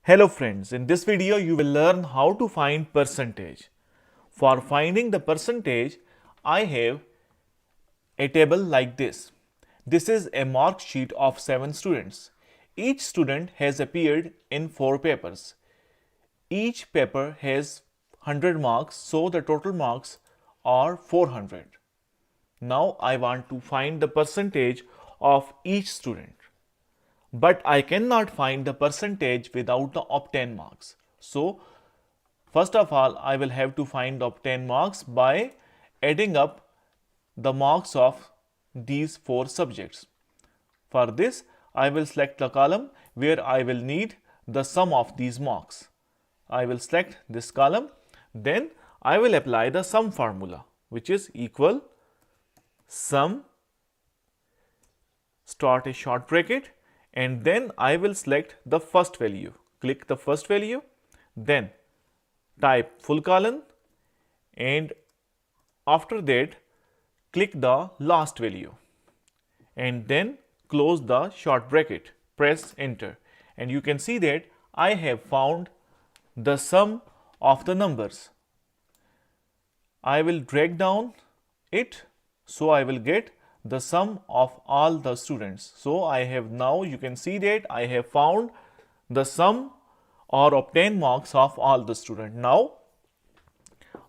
Hello friends, in this video you will learn how to find percentage. For finding the percentage, I have a table like this. This is a mark sheet of 7 students. Each student has appeared in 4 papers. Each paper has 100 marks, so the total marks are 400. Now I want to find the percentage of each student. But I cannot find the percentage without the obtained marks. So, first of all, I will have to find the obtained marks by adding up the marks of these 4 subjects. For this, I will select the column where I will need the sum of these marks. I will select this column, then I will apply the sum formula, which is equal sum, start a short bracket, and then I will select the first value. Click the first value, then type full colon, and after that click the last value, and then close the short bracket, press enter, and you can see that I have found the sum of the numbers. I will drag down it, so I will get the sum of all the students. So I have now, you can see that I have found the sum or obtained marks of all the students. Now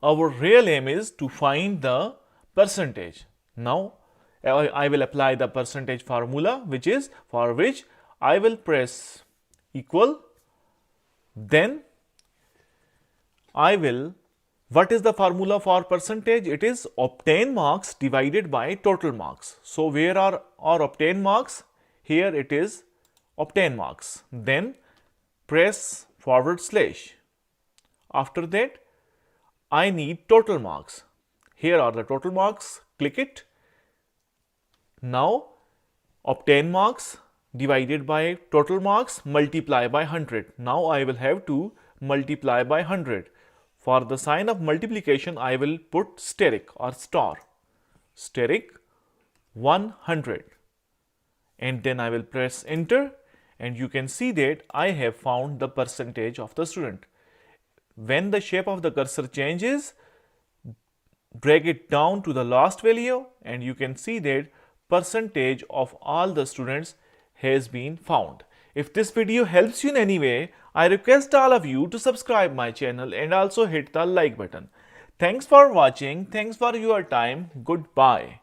our real aim is to find the percentage. Now I will apply the percentage formula, which is for which I will press equal, then I will, what is the formula for percentage? It is obtained marks divided by total marks. So where are our obtained marks? Here it is obtained marks. Then press forward slash. After that, I need total marks. Here are the total marks. Click it. Now obtained marks divided by total marks, multiply by 100. Now I will have to multiply by 100. For the sign of multiplication, I will put steric or star. Steric 100. And then I will press enter, and you can see that I have found the percentage of the student. When the shape of the cursor changes, drag it down to the last value, and you can see that percentage of all the students has been found. If this video helps you in any way, I request all of you to subscribe my channel and also hit the like button. Thanks for watching. Thanks for your time. Goodbye.